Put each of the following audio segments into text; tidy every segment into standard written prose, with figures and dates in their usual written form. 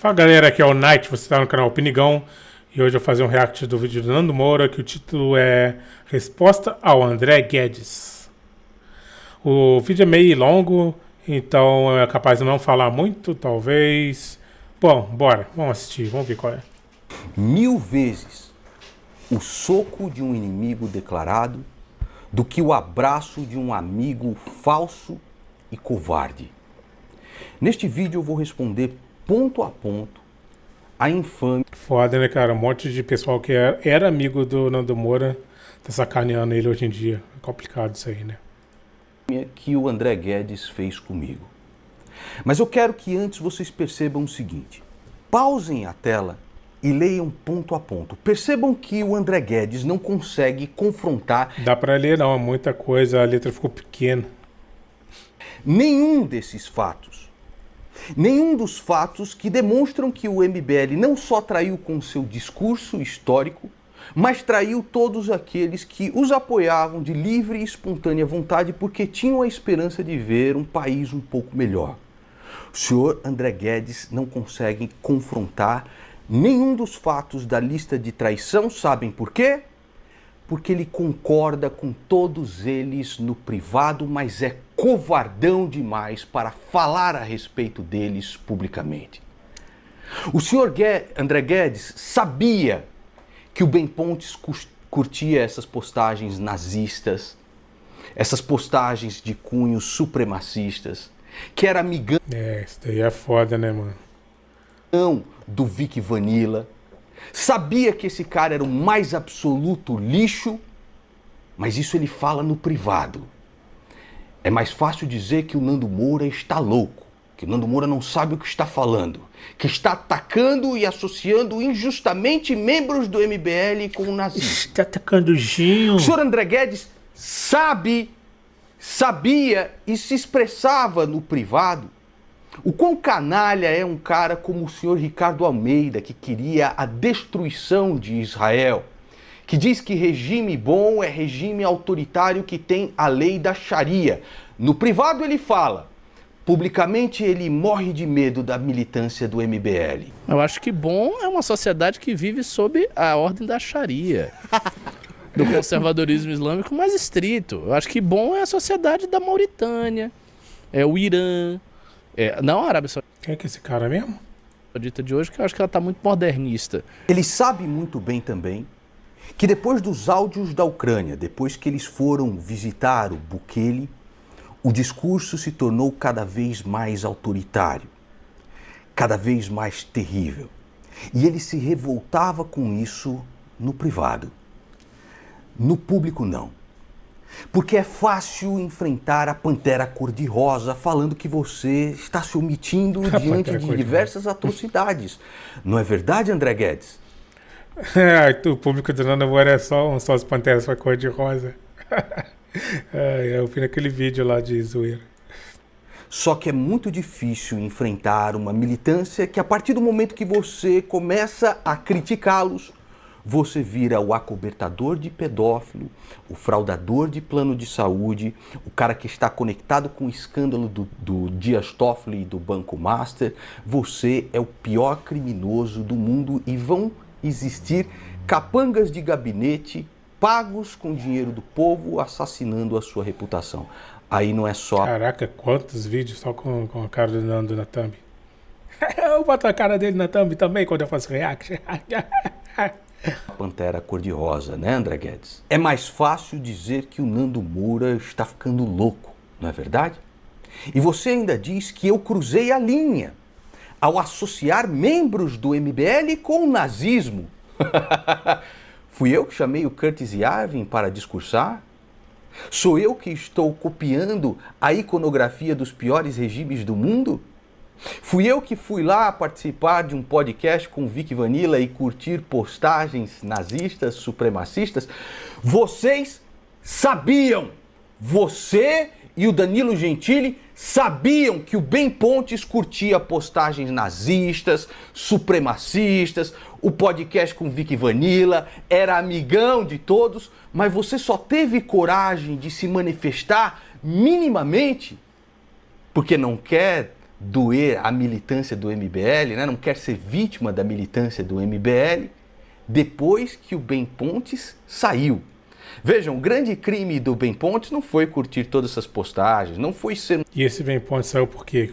Fala galera, aqui é o Night, você está no canal Opinigão e hoje eu vou fazer um react do vídeo do Nando Moura, que o título é Resposta ao André Guedes. O vídeo é meio longo, então é capaz de não falar muito, talvez. Bom, bora, vamos assistir, vamos ver qual é. 1000 vezes o soco de um inimigo declarado do que o abraço de um amigo falso e covarde. Neste vídeo eu vou responder ponto a ponto a infâmia Foda, né, cara? Um monte de pessoal que era amigo do Nando Moura tá sacaneando ele hoje em dia. É complicado isso aí, né? que o André Guedes fez comigo. Mas eu quero que antes vocês percebam o seguinte: pausem a tela e leiam ponto a ponto. Percebam que o André Guedes não consegue confrontar Dá pra ler não, é muita coisa, a letra ficou pequena. nenhum desses fatos. Nenhum dos fatos que demonstram que o MBL não só traiu com seu discurso histórico, mas traiu todos aqueles que os apoiavam de livre e espontânea vontade porque tinham a esperança de ver um país um pouco melhor. O senhor André Guedes não consegue confrontar nenhum dos fatos da lista de traição, sabem por quê? Porque ele concorda com todos eles no privado, mas é covardão demais para falar a respeito deles publicamente. O senhor André Guedes sabia que o Ben Pontes curtia essas postagens nazistas, essas postagens de cunhos supremacistas, que era amigão Isso daí é foda, né, mano? do Vic Vanilla, sabia que esse cara era o mais absoluto lixo, mas isso ele fala no privado. É mais fácil dizer que o Nando Moura está louco, que o Nando Moura não sabe o que está falando, que está atacando e associando injustamente membros do MBL com o nazismo. Está atacando o Ginho. O senhor André Guedes sabia e se expressava no privado o quão canalha é um cara como o senhor Ricardo Almeida, que queria a destruição de Israel, que diz que regime bom é regime autoritário que tem a lei da Sharia. No privado ele fala, publicamente ele morre de medo da militância do MBL. Eu acho que bom é uma sociedade que vive sob a ordem da Sharia, do conservadorismo islâmico mais estrito. Eu acho que bom é a sociedade da Mauritânia, é o Irã, não a Arábia Quem é que é esse cara mesmo? Saudita de hoje, que eu acho que ela está muito modernista. Ele sabe muito bem também que depois dos áudios da Ucrânia, depois que eles foram visitar o Bukele, o discurso se tornou cada vez mais autoritário, cada vez mais terrível. E ele se revoltava com isso no privado. No público, não. Porque é fácil enfrentar a Pantera Cor-de-Rosa falando que você está se omitindo diante de diversas atrocidades. Não é verdade, André Guedes? O público do Nando Moura é só as panteras com a cor de rosa. Eu vi naquele vídeo lá de zoeira. Só que é muito difícil enfrentar uma militância que, a partir do momento que você começa a criticá-los, você vira o acobertador de pedófilo, o fraudador de plano de saúde, o cara que está conectado com o escândalo do Dias Toffoli e do Banco Master. Você é o pior criminoso do mundo e vão existir capangas de gabinete pagos com dinheiro do povo assassinando a sua reputação. Aí não é só... Caraca, quantos vídeos só com a cara do Nando na thumb. Eu boto a cara dele na thumb também quando eu faço react. a Pantera Cor-de-Rosa, né, André Guedes? É mais fácil dizer que o Nando Moura está ficando louco, não é verdade? E você ainda diz que eu cruzei a linha ao associar membros do MBL com o nazismo. Fui eu que chamei o Curtis Yarvin para discursar? Sou eu que estou copiando a iconografia dos piores regimes do mundo? Fui eu que fui lá participar de um podcast com o Vic Vanilla e curtir postagens nazistas, supremacistas? Vocês sabiam! Você e o Danilo Gentili sabiam que o Ben Pontes curtia postagens nazistas, supremacistas, o podcast com o Vic Vanilla, era amigão de todos, mas você só teve coragem de se manifestar minimamente porque não quer doer a militância do MBL, né? Não quer ser vítima da militância do MBL, depois que o Ben Pontes saiu. Vejam, o grande crime do Ben Pontes não foi curtir todas essas postagens, não foi ser E esse Ben Pontes saiu por quê?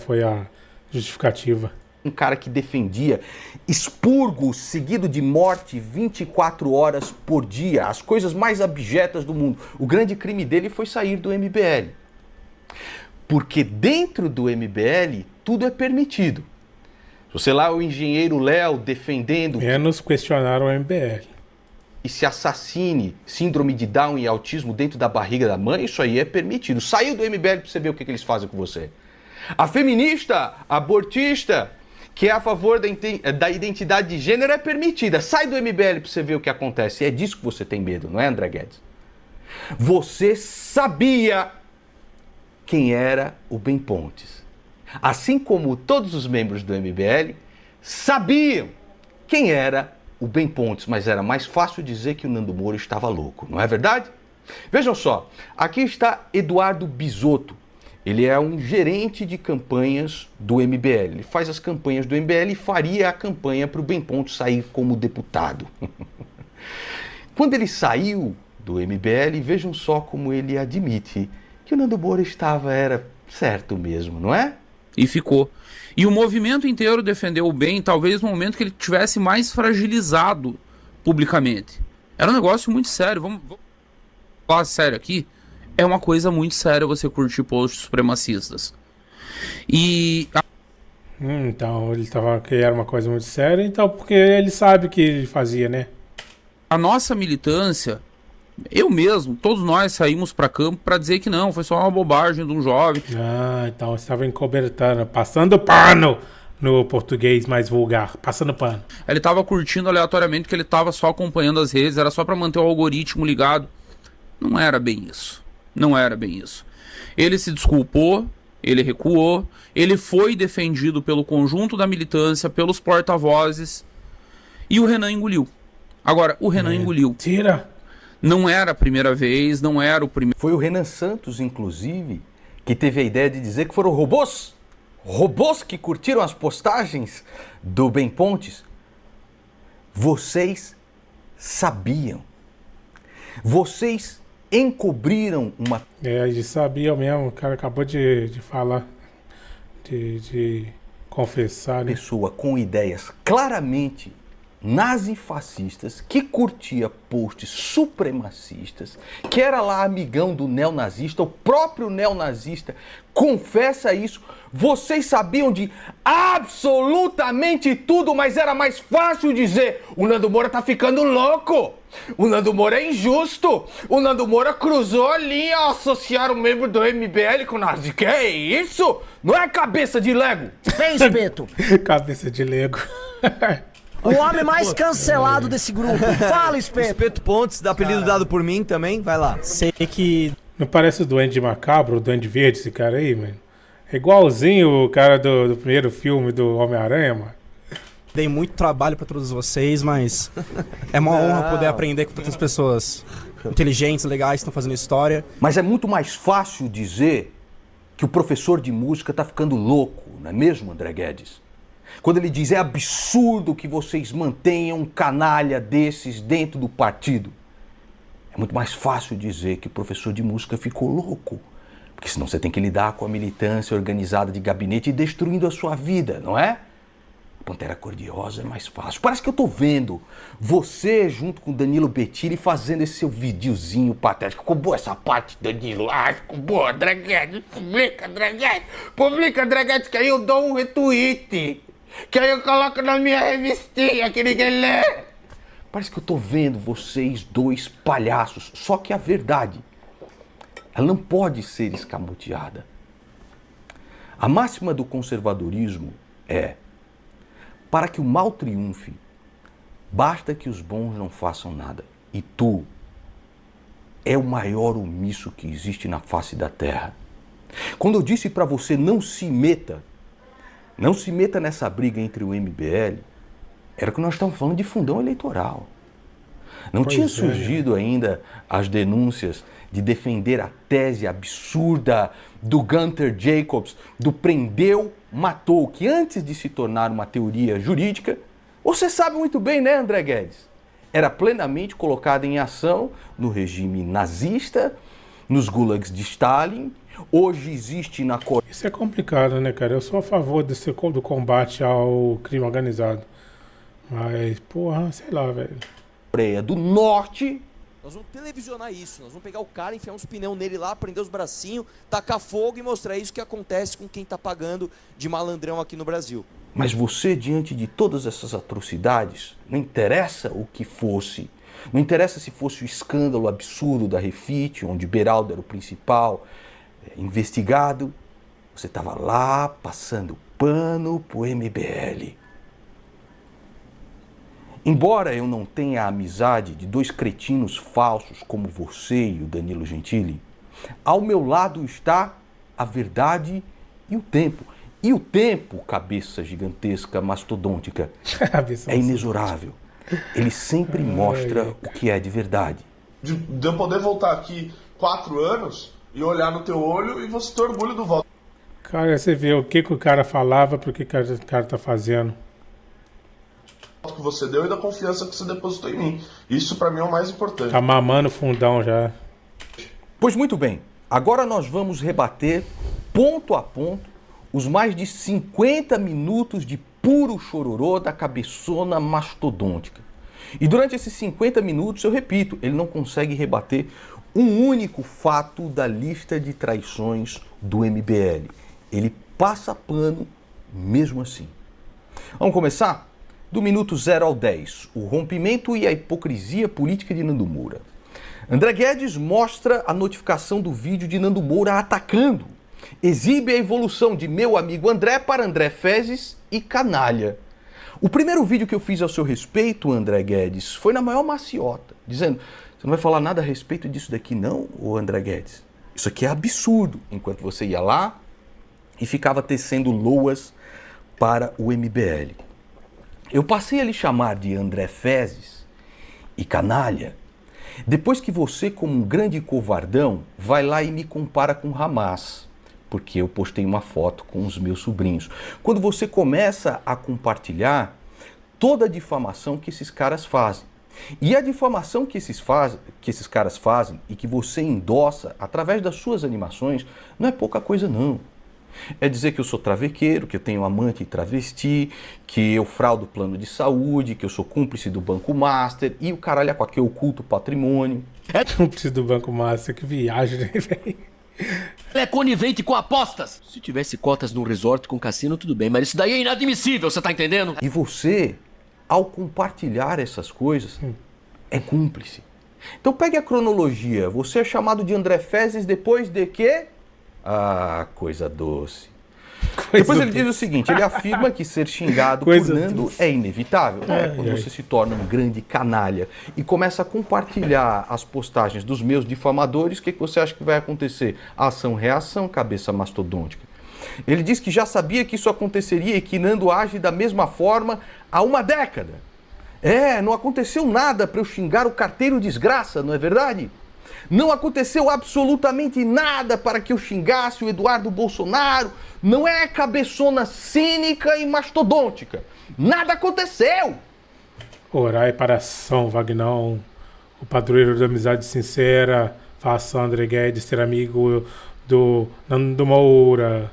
Foi a justificativa? um cara que defendia expurgo seguido de morte 24 horas por dia, as coisas mais abjetas do mundo. O grande crime dele foi sair do MBL. Porque dentro do MBL tudo é permitido. Se você lá, o engenheiro Léo defendendo Menos questionaram o MBL. e se assassine, síndrome de Down e autismo dentro da barriga da mãe, isso aí é permitido. Saiu do MBL pra você ver o que eles fazem com você. A feminista, a abortista, que é a favor da identidade de gênero, é permitida. Sai do MBL pra você ver o que acontece. É disso que você tem medo, não é, André Guedes? Você sabia quem era o Ben Pontes. Assim como todos os membros do MBL sabiam quem era o Ben Pontes, mas era mais fácil dizer que o Nando Moura estava louco, não é verdade? Vejam só, aqui está Eduardo Bisotto. Ele é um gerente de campanhas do MBL. Ele faz as campanhas do MBL e faria a campanha para o Ben Pontes sair como deputado. Quando ele saiu do MBL, vejam só como ele admite que o Nando Moura era certo mesmo, não é? E ficou. E o movimento inteiro defendeu o Ben, talvez no momento que ele tivesse mais fragilizado publicamente. Era um negócio muito sério. Vamos falar sério aqui. É uma coisa muito séria você curtir posts supremacistas. E Então, ele tava que era uma coisa muito séria, então, porque ele sabe que ele fazia, né? a nossa militância, eu mesmo, todos nós saímos para campo para dizer que não, foi só uma bobagem de um jovem. Ah, então você estava encobertando, passando pano no português mais vulgar, passando pano. Ele tava curtindo aleatoriamente que ele tava só acompanhando as redes, era só para manter o algoritmo ligado. Não era bem isso. Não era bem isso. Ele se desculpou, ele recuou, ele foi defendido pelo conjunto da militância, pelos porta-vozes, e o Renan engoliu. Agora, o Renan engoliu. Tira! Não era a primeira vez, não era o primeiro. Foi o Renan Santos, inclusive, que teve a ideia de dizer que foram robôs. Robôs que curtiram as postagens do Ben Pontes. Vocês sabiam. Vocês encobriram uma É, ele sabia mesmo, o cara acabou de falar, de confessar, né? pessoa com ideias claramente nazifascistas, que curtia posts supremacistas, que era lá amigão do neonazista, o próprio neonazista confessa isso. Vocês sabiam de absolutamente tudo, mas era mais fácil dizer: o Nando Moura tá ficando louco, o Nando Moura é injusto, o Nando Moura cruzou a linha ao associar um membro do MBL com o nazi. Que é isso? Não é cabeça de Lego? Vem, Espeto. Cabeça de Lego. O homem mais cancelado desse grupo. Fala, Espeto. Espeto Pontes, da apelido dado por mim também, vai lá. Sei que Não parece o Duende Macabro, o Duende Verde, esse cara aí, mano? É igualzinho o cara do primeiro filme do Homem-Aranha, mano. dei muito trabalho pra todos vocês, mas é uma honra poder aprender com tantas pessoas inteligentes, legais, que estão fazendo história. Mas é muito mais fácil dizer que o professor de música está ficando louco, não é mesmo, André Guedes? Quando ele diz: é absurdo que vocês mantenham um canalha desses dentro do partido. É muito mais fácil dizer que o professor de música ficou louco. Porque senão você tem que lidar com a militância organizada de gabinete e destruindo a sua vida, não é? A Pantera Cor-de-Rosa é mais fácil. Parece que eu tô vendo você junto com o Danilo Bettini fazendo esse seu videozinho patético. Ficou boa essa parte, Danilo? Ah, ficou boa, André Guedes. Publica, André Guedes. Publica, André Guedes, que aí eu dou um retweet. Que aí eu coloco na minha revistinha que ninguém lê. Parece que eu tô vendo vocês dois palhaços. Só que a verdade, ela não pode ser escamoteada. A máxima do conservadorismo é: para que o mal triunfe, basta que os bons não façam nada. E tu é o maior omisso que existe na face da terra. Quando eu disse para você não se meta nessa briga entre o MBL, era que nós estamos falando de fundão eleitoral. Não Pois tinha é, surgido ainda as denúncias de defender a tese absurda do Gunther Jacobs, do prendeu, matou, que antes de se tornar uma teoria jurídica, você sabe muito bem, né, André Guedes? Era plenamente colocada em ação no regime nazista, nos gulags de Stalin. Hoje existe na Coreia Isso é complicado, né, cara? Eu sou a favor do combate ao crime organizado. Mas, porra, sei lá, velho. do Norte. Nós vamos televisionar isso, nós vamos pegar o cara, enfiar uns pneus nele lá, prender os bracinhos, tacar fogo e mostrar isso que acontece com quem tá pagando de malandrão aqui no Brasil. Mas você, diante de todas essas atrocidades, não interessa o que fosse. Não interessa se fosse o escândalo absurdo da Refit, onde Beraldo era o principal investigado. Você estava lá passando pano pro MBL. Embora eu não tenha a amizade de dois cretinos falsos como você e o Danilo Gentili, ao meu lado está a verdade e o tempo. E o tempo, cabeça gigantesca, mastodôntica, é inexorável. Ele sempre mostra o que é de verdade. De eu poder voltar aqui 4 anos e olhar no teu olho e você ter orgulho do voto Cara, você vê o que o cara falava, pro que o cara tá fazendo. que você deu e da confiança que você depositou em mim. Isso pra mim é o mais importante. Tá mamando fundão já. Pois muito bem, agora nós vamos rebater, ponto a ponto, os mais de 50 minutos de puro chororô da cabeçona mastodôntica. E durante esses 50 minutos, eu repito, ele não consegue rebater um único fato da lista de traições do MBL. Ele passa pano mesmo assim. Vamos começar? Do minuto 0 ao 10, o rompimento e a hipocrisia política de Nando Moura. André Guedes mostra a notificação do vídeo de Nando Moura atacando. Exibe a evolução de meu amigo André para André Fezes e canalha. O primeiro vídeo que eu fiz ao seu respeito, André Guedes, foi na maior maciota, dizendo: você não vai falar nada a respeito disso daqui não, ô André Guedes? Isso aqui é absurdo. Enquanto você ia lá e ficava tecendo loas para o MBL. Eu passei a lhe chamar de André Fezes e canalha depois que você, como um grande covardão, vai lá e me compara com Hamas, porque eu postei uma foto com os meus sobrinhos. Quando você começa a compartilhar toda a difamação que esses caras fazem. E a difamação que esses caras fazem e que você endossa através das suas animações não é pouca coisa não. É dizer que eu sou travequeiro, que eu tenho amante travesti, que eu fraudo plano de saúde, que eu sou cúmplice do Banco Master e o caralho é que eu oculto patrimônio. É cúmplice do Banco Master, que viagem, né, velho? Ele é conivente com apostas. Se tivesse cotas num resort com cassino, tudo bem, mas isso daí é inadmissível, você tá entendendo? E você, ao compartilhar essas coisas, é cúmplice. Então pegue a cronologia. Você é chamado de André Fezes depois de quê? Ah, coisa doce. Depois ele diz o seguinte, ele afirma que ser xingado por Nando é inevitável. Quando você se torna um grande canalha e começa a compartilhar as postagens dos meus difamadores, o que você acha que vai acontecer? Ação-reação, cabeça mastodôntica. Ele diz que já sabia que isso aconteceria e que Nando age da mesma forma há uma década. Não aconteceu nada para eu xingar o carteiro desgraça, não é verdade? Não aconteceu absolutamente nada para que eu xingasse o Eduardo Bolsonaro. Não é cabeçona cínica e mastodôntica. Nada aconteceu. Orai para São Vagnão, o padroeiro da amizade sincera. Faça André Guedes ser amigo do Nando Moura.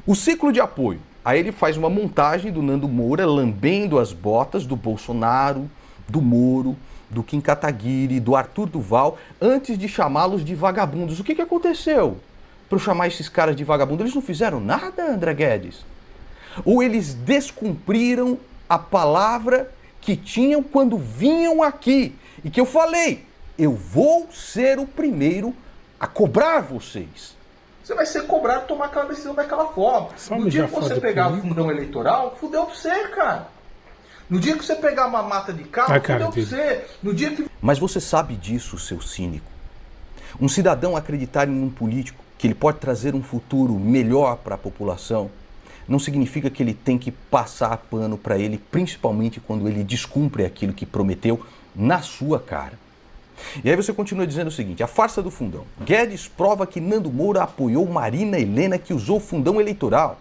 O ciclo de apoio. Aí ele faz uma montagem do Nando Moura lambendo as botas do Bolsonaro, do Moro, do Kim Kataguiri, do Arthur Duval, antes de chamá-los de vagabundos. O que aconteceu para eu chamar esses caras de vagabundos? Eles não fizeram nada, André Guedes? Ou eles descumpriram a palavra que tinham quando vinham aqui? E que eu falei, eu vou ser o primeiro a cobrar vocês. Você vai ser cobrado tomar aquela decisão daquela forma. No dia que você pegar o fundão eleitoral, fudeu pra você, cara. No dia que você pegar uma mata de carro, fudeu pra você. No dia que... Mas você sabe disso, seu cínico. Um cidadão acreditar em um político que ele pode trazer um futuro melhor para a população não significa que ele tem que passar pano para ele, principalmente quando ele descumpre aquilo que prometeu na sua cara. E aí você continua dizendo o seguinte: a farsa do fundão. Guedes prova que Nando Moura apoiou Marina Helena, que usou o fundão eleitoral,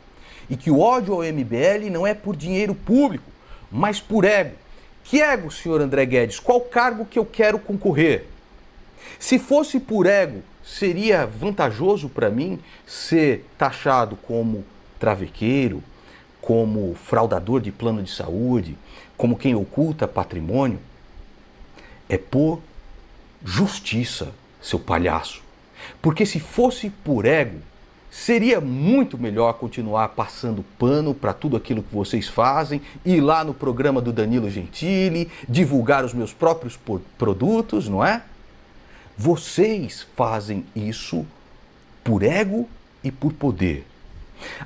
e que o ódio ao MBL não é por dinheiro público, mas por ego. Que ego, senhor André Guedes? Qual cargo que eu quero concorrer? Se fosse por ego, seria vantajoso para mim ser taxado como travequeiro, como fraudador de plano de saúde, como quem oculta patrimônio? É por justiça, seu palhaço. Porque se fosse por ego, seria muito melhor continuar passando pano para tudo aquilo que vocês fazem, ir lá no programa do Danilo Gentili, divulgar os meus próprios produtos, não é? Vocês fazem isso por ego e por poder.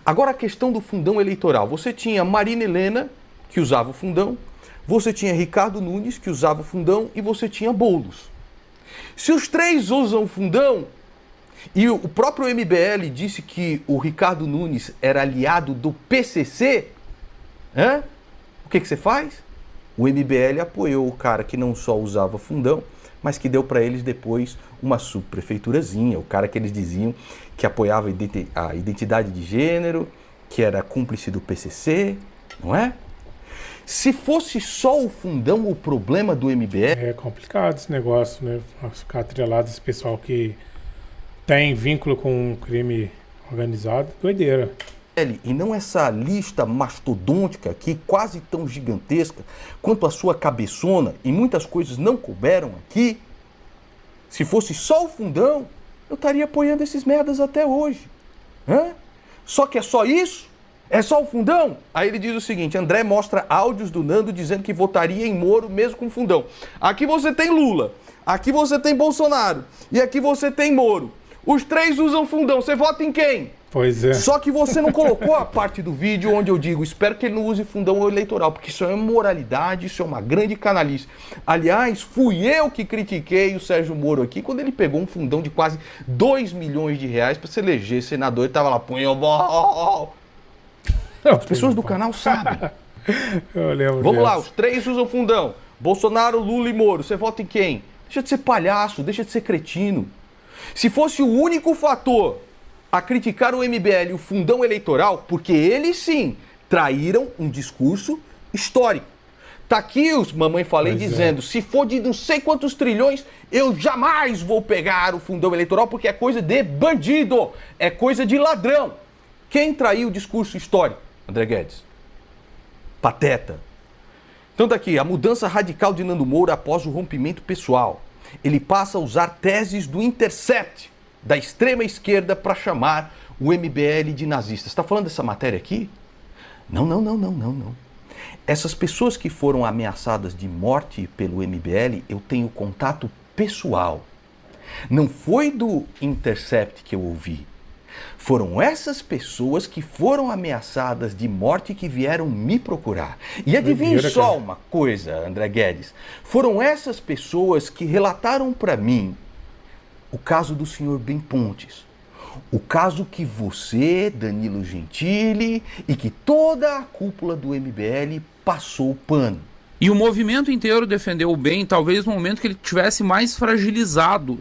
Agora a questão do fundão eleitoral. Você tinha Marina Helena, que usava o fundão, você tinha Ricardo Nunes, que usava o fundão, e você tinha Boulos. Se os três usam o fundão, e o próprio MBL disse que o Ricardo Nunes era aliado do PCC, o que você faz? O MBL apoiou o cara que não só usava fundão, mas que deu para eles depois uma subprefeiturazinha, o cara que eles diziam que apoiava a identidade de gênero, que era cúmplice do PCC, não é? Se fosse só o fundão o problema do MBL... É complicado esse negócio, né? Ficar atrelado esse pessoal que tem vínculo com um crime organizado, doideira. E não essa lista mastodôntica aqui, quase tão gigantesca quanto a sua cabeçona, e muitas coisas não couberam aqui. Se fosse só o fundão, eu estaria apoiando esses merdas até hoje. Só que é só isso? É só o fundão? Aí ele diz o seguinte: André mostra áudios do Nando dizendo que votaria em Moro mesmo com fundão. Aqui você tem Lula, aqui você tem Bolsonaro e aqui você tem Moro. Os três usam fundão, você vota em quem? Pois é. Só que você não colocou a parte do vídeo onde eu digo, espero que ele não use fundão eleitoral, porque isso é imoralidade, isso é uma grande canalice. Aliás, fui eu que critiquei o Sérgio Moro aqui quando ele pegou um fundão de quase 2 milhões de reais para se eleger senador e tava lá, as pessoas do canal sabem. Eu lembro. Vamos lá, os três usam fundão. Bolsonaro, Lula e Moro, você vota em quem? Deixa de ser palhaço, deixa de ser cretino. Se fosse o único fator a criticar o MBL e o fundão eleitoral, porque eles sim traíram um discurso histórico. Tá aqui os Mamãe Falei dizendo, se for de não sei quantos trilhões, eu jamais vou pegar o fundão eleitoral porque é coisa de bandido, é coisa de ladrão. Quem traiu o discurso histórico? André Guedes. Pateta. Então tá aqui, a mudança radical de Nando Moura após o rompimento pessoal. Ele passa a usar teses do Intercept, da extrema esquerda, para chamar o MBL de nazista. Você está falando dessa matéria aqui? Não. Essas pessoas que foram ameaçadas de morte pelo MBL, eu tenho contato pessoal. Não foi do Intercept que eu ouvi. Foram essas pessoas que foram ameaçadas de morte que vieram me procurar. E adivinhe só uma coisa, André Guedes. Foram essas pessoas que relataram para mim o caso do senhor Ben Pontes. O caso que você, Danilo Gentili, e que toda a cúpula do MBL passou o pano. E o movimento inteiro defendeu o Ben, talvez no momento que ele tivesse mais fragilizado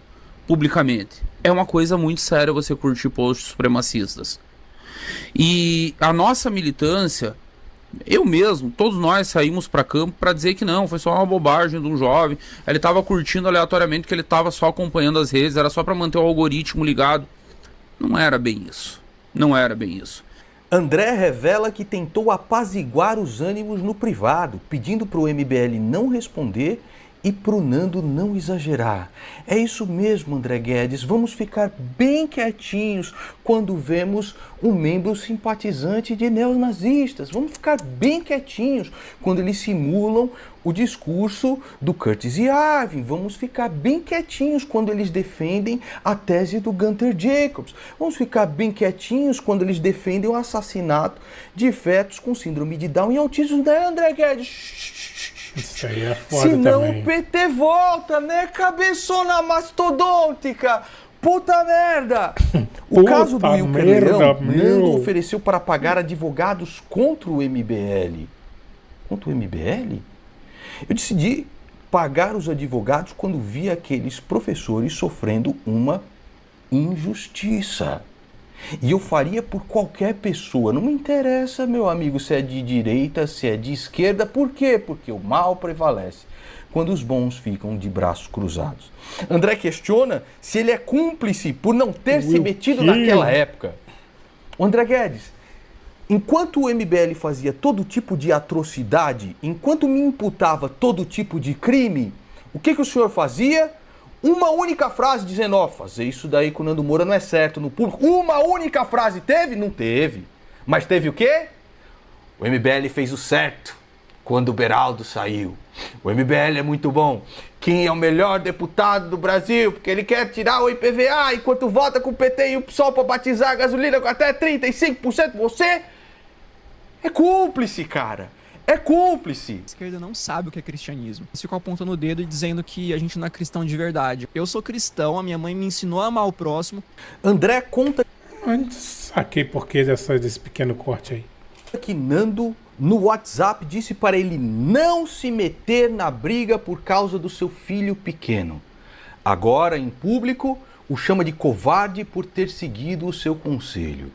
publicamente. É uma coisa muito séria você curtir posts supremacistas. E a nossa militância, eu mesmo, todos nós saímos para campo para dizer que não, foi só uma bobagem de um jovem, ele estava curtindo aleatoriamente que ele estava só acompanhando as redes, era só para manter o algoritmo ligado. Não era bem isso. Não era bem isso. André revela que tentou apaziguar os ânimos no privado, pedindo para o MBL não responder e pro Nando não exagerar. É isso mesmo, André Guedes. Vamos ficar bem quietinhos quando vemos um membro simpatizante de neonazistas. Vamos ficar bem quietinhos quando eles simulam o discurso do Curtis Yarvin. Vamos ficar bem quietinhos quando eles defendem a tese do Gunther Jacobs. Vamos ficar bem quietinhos quando eles defendem o assassinato de fetos com síndrome de Down e autismo, né, André Guedes? Isso aí é foda senão também. o PT volta, né? Cabeçona mastodôntica. Puta merda! O Puta caso do Wilker merda, Leão, meu. Nando ofereceu para pagar advogados contra o MBL. Contra o MBL? Eu decidi pagar os advogados quando vi aqueles professores sofrendo uma injustiça. E eu faria por qualquer pessoa. Não me interessa, meu amigo, se é de direita, se é de esquerda. Por quê? Porque o mal prevalece quando os bons ficam de braços cruzados. André questiona se ele é cúmplice por não ter se metido naquela época. O André Guedes, enquanto o MBL fazia todo tipo de atrocidade, enquanto me imputava todo tipo de crime, o que o senhor fazia? Uma única frase dizendo, ó, fazer isso daí com o Nando Moura não é certo no público. Uma única frase teve? Não teve. Mas teve o quê? O MBL fez o certo quando o Beraldo saiu. O MBL é muito bom. Quem é o melhor deputado do Brasil? Porque ele quer tirar o IPVA enquanto vota com o PT e o PSOL para batizar a gasolina com até 35%. Você é cúmplice, cara. É cúmplice. A esquerda não sabe o que é cristianismo. Eles ficam apontando o dedo e dizendo que a gente não é cristão de verdade. Eu sou cristão, a minha mãe me ensinou a amar o próximo. André conta... Saquei por que desse pequeno corte aí. Que Nando, no WhatsApp, disse para ele não se meter na briga por causa do seu filho pequeno. Agora, em público, o chama de covarde por ter seguido o seu conselho.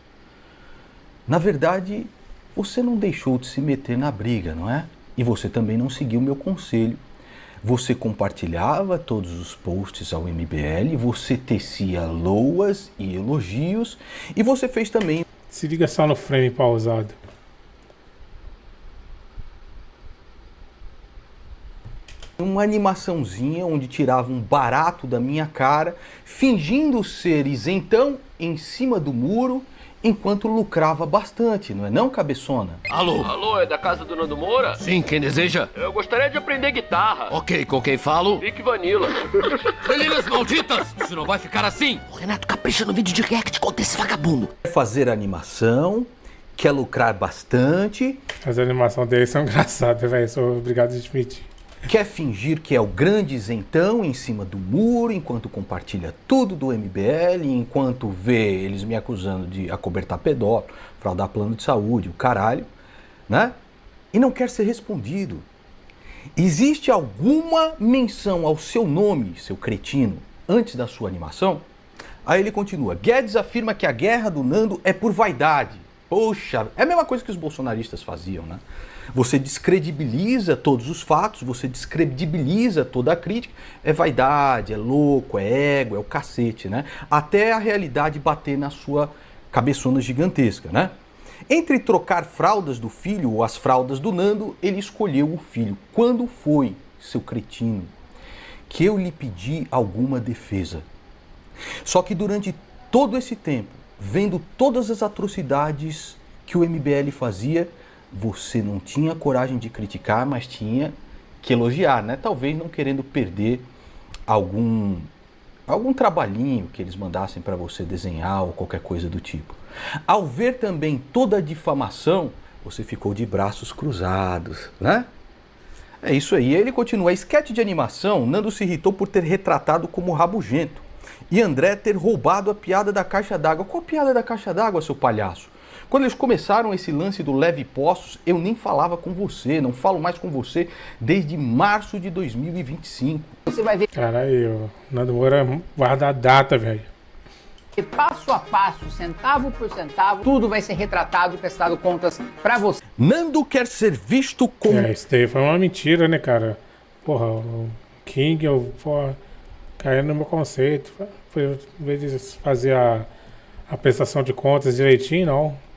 Na verdade, você não deixou de se meter na briga, não é? E você também não seguiu o meu conselho. Você compartilhava todos os posts ao MBL, você tecia loas e elogios, e você fez também... Se liga só no frame pausado. Uma animaçãozinha onde tirava um barato da minha cara, fingindo ser isentão em cima do muro, enquanto lucrava bastante, não é não, cabeçona? Alô? Alô, é da casa do Nando Moura? Sim, quem deseja? Eu gostaria de aprender guitarra. Ok, com quem falo? Vic Vanilla. Meninas malditas! Isso não vai ficar assim! O Renato capricha no vídeo de react contra esse vagabundo. Fazer animação, quer lucrar bastante. As animações dele são engraçadas, velho, sou obrigado a admitir. Quer fingir que é o grande isentão em cima do muro, enquanto compartilha tudo do MBL, enquanto vê eles me acusando de acobertar pedófilo, fraudar plano de saúde, o caralho, né? E não quer ser respondido. Existe alguma menção ao seu nome, seu cretino, antes da sua animação? Aí ele continua. Guedes afirma que a guerra do Nando é por vaidade. Poxa, é a mesma coisa que os bolsonaristas faziam, né? Você descredibiliza todos os fatos, você descredibiliza toda a crítica. É vaidade, é louco, é ego, é o cacete, né? Até a realidade bater na sua cabeçona gigantesca, né? Entre trocar fraldas do filho ou as fraldas do Nando, ele escolheu o filho. Quando foi, seu cretino, que eu lhe pedi alguma defesa? Só que durante todo esse tempo, vendo todas as atrocidades que o MBL fazia, você não tinha coragem de criticar, mas tinha que elogiar, né? Talvez não querendo perder algum trabalhinho que eles mandassem para você desenhar ou qualquer coisa do tipo. Ao ver também toda a difamação, você ficou de braços cruzados, né? É isso aí. Ele continua. A esquete de animação, Nando se irritou por ter retratado como rabugento e André ter roubado a piada da caixa d'água. Qual piada da caixa d'água, seu palhaço? Quando eles começaram esse lance do Leve Postos, eu nem falava com você, não falo mais com você desde março de 2025. Você vai ver... Caralho, Nando Moura guarda a data, velho. Passo a passo, centavo por centavo, tudo vai ser retratado e prestado contas pra você. Nando quer ser visto como... Isso daí foi uma mentira, né, cara? Porra, o King, caiu no meu conceito. Foi, em vez de fazer a prestação de contas direitinho, não.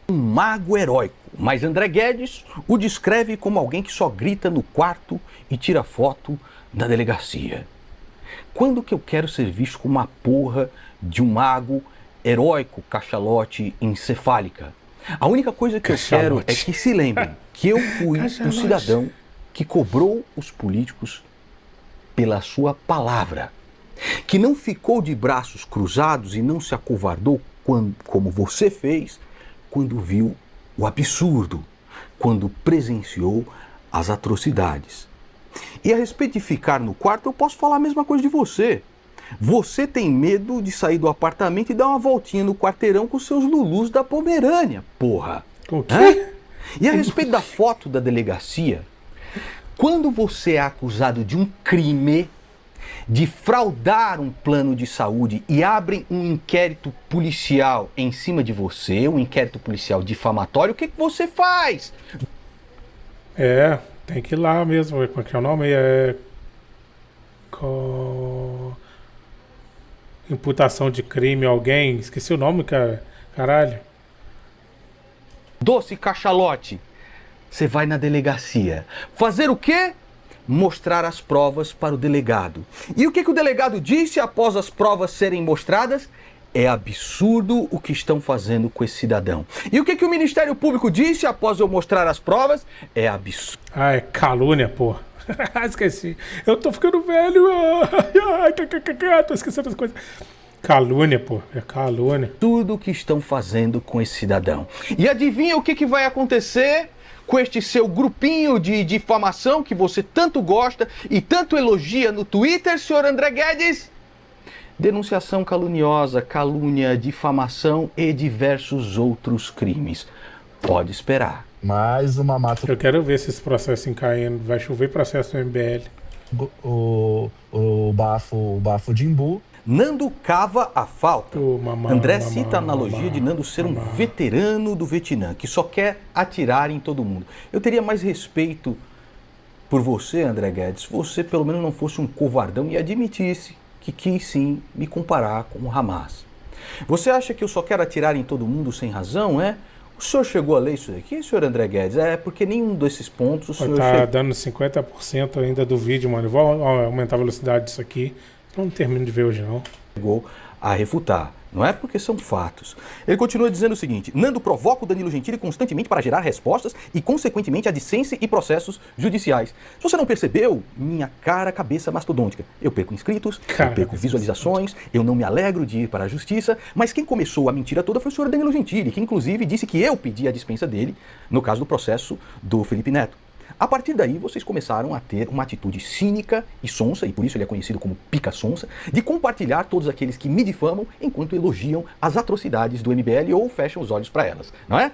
Um mago heróico, mas André Guedes o descreve como alguém que só grita no quarto e tira foto da delegacia. Quando que eu quero ser visto como uma porra de um mago heróico, cachalote encefálica? A única coisa que eu quero é que se lembrem que eu fui um cidadão que cobrou os políticos pela sua palavra, que não ficou de braços cruzados e não se acovardou como você fez quando viu o absurdo, quando presenciou as atrocidades. E a respeito de ficar no quarto, eu posso falar a mesma coisa de você. Você tem medo de sair do apartamento e dar uma voltinha no quarteirão com seus Lulus da Pomerânia, porra. O quê? E a respeito da foto da delegacia, quando você é acusado de um crime, de fraudar um plano de saúde e abrem um inquérito policial em cima de você, um inquérito policial difamatório, o que você faz? Tem que ir lá mesmo. Como é que é o nome? Imputação de crime a alguém. Esqueci o nome, cara. Caralho. Doce cachalote. Você vai na delegacia. Fazer o quê? Mostrar as provas para o delegado. E o que o delegado disse após as provas serem mostradas? É absurdo o que estão fazendo com esse cidadão. E o que o Ministério Público disse após eu mostrar as provas? É absurdo. É calúnia, pô. Esqueci. Eu tô ficando velho. Tô esquecendo as coisas. Calúnia, pô. É calúnia. Tudo o que estão fazendo com esse cidadão. E adivinha o que vai acontecer com este seu grupinho de difamação que você tanto gosta e tanto elogia no Twitter, senhor André Guedes? Denunciação caluniosa, calúnia, difamação e diversos outros crimes. Pode esperar. Mais uma mata. Eu quero ver se esse processo caindo. Vai chover processo no MBL. O bafo de Imbu. Nando cava a falta. André cita a analogia de Nando ser um veterano do Vietnã, que só quer atirar em todo mundo. Eu teria mais respeito por você, André Guedes, se você pelo menos não fosse um covardão e admitisse que quis sim me comparar com o Hamas. Você acha que eu só quero atirar em todo mundo sem razão, é? O senhor chegou a ler isso aqui, senhor André Guedes? É porque nenhum desses pontos o senhor... Tá dando 50% ainda do vídeo, mano. Eu vou aumentar a velocidade disso aqui. Não termino de ver hoje, não. Chegou a refutar. Não é porque são fatos. Ele continua dizendo o seguinte: Nando provoca o Danilo Gentili constantemente para gerar respostas e, consequentemente, adicência e processos judiciais. Se você não percebeu, minha cara cabeça mastodôntica. Eu perco inscritos, eu perco visualizações, eu não me alegro de ir para a justiça, mas quem começou a mentira toda foi o senhor Danilo Gentili, que inclusive disse que eu pedi a dispensa dele no caso do processo do Felipe Neto. A partir daí, vocês começaram a ter uma atitude cínica e sonsa, e por isso ele é conhecido como Pica Sonsa, de compartilhar todos aqueles que me difamam enquanto elogiam as atrocidades do MBL ou fecham os olhos para elas, não é?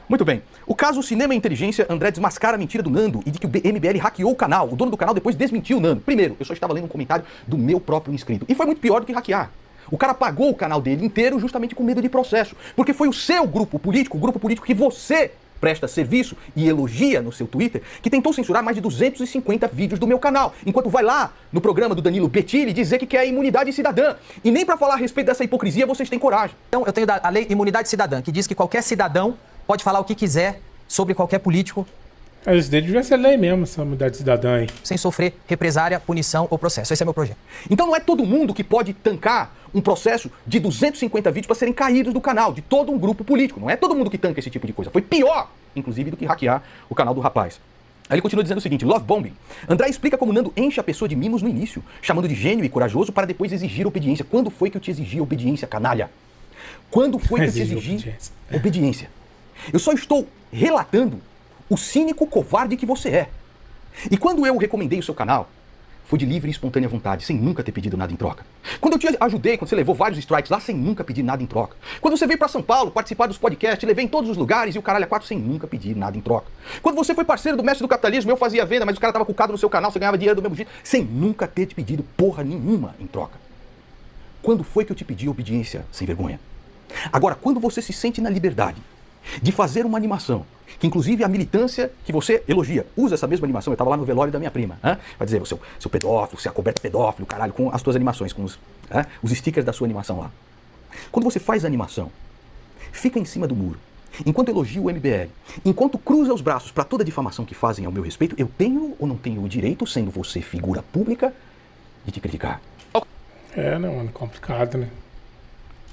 Muito bem. O caso Cinema e Inteligência, André desmascara a mentira do Nando e de que o MBL hackeou o canal. O dono do canal depois desmentiu o Nando. Primeiro, eu só estava lendo um comentário do meu próprio inscrito. E foi muito pior do que hackear. O cara pagou o canal dele inteiro justamente com medo de processo. Porque foi o seu grupo político, o grupo político que você presta serviço e elogia no seu Twitter, que tentou censurar mais de 250 vídeos do meu canal, enquanto vai lá no programa do Danilo Gentili dizer que quer imunidade cidadã. E nem para falar a respeito dessa hipocrisia vocês têm coragem. Então eu tenho a lei Imunidade Cidadã, que diz que qualquer cidadão pode falar o que quiser sobre qualquer político. Isso daí devia ser lei mesmo, essa imunidade cidadã aí. Sem sofrer represária, punição ou processo. Esse é meu projeto. Então não é todo mundo que pode tancar um processo de 250 vídeos para serem caídos do canal, de todo um grupo político. Não é todo mundo que tanca esse tipo de coisa. Foi pior, inclusive, do que hackear o canal do rapaz. Aí ele continua dizendo o seguinte: Love Bombing. André explica como Nando enche a pessoa de mimos no início, chamando de gênio e corajoso para depois exigir obediência. Quando foi que eu te exigi obediência, canalha? Quando foi que eu te exigi obediência? Eu só estou relatando o cínico covarde que você é. E quando eu recomendei o seu canal, foi de livre e espontânea vontade, sem nunca ter pedido nada em troca. Quando eu te ajudei, quando você levou vários strikes lá, sem nunca pedir nada em troca. Quando você veio para São Paulo participar dos podcasts, levei em todos os lugares e o caralho a 4 sem nunca pedir nada em troca. Quando você foi parceiro do Mestre do Capitalismo, eu fazia venda, mas o cara tava cucado no seu canal, você ganhava dinheiro do mesmo jeito, sem nunca ter te pedido porra nenhuma em troca. Quando foi que eu te pedi obediência sem vergonha? Agora, quando você se sente na liberdade de fazer uma animação, que inclusive a militância que você elogia, usa essa mesma animação, eu estava lá no velório da minha prima, vai dizer, seu pedófilo, você é coberto pedófilo, caralho, com as tuas animações, com os stickers da sua animação lá. Quando você faz a animação, fica em cima do muro, enquanto elogia o MBL, enquanto cruza os braços para toda a difamação que fazem ao meu respeito, eu tenho ou não tenho o direito, sendo você figura pública, de te criticar? Não, é complicado, né?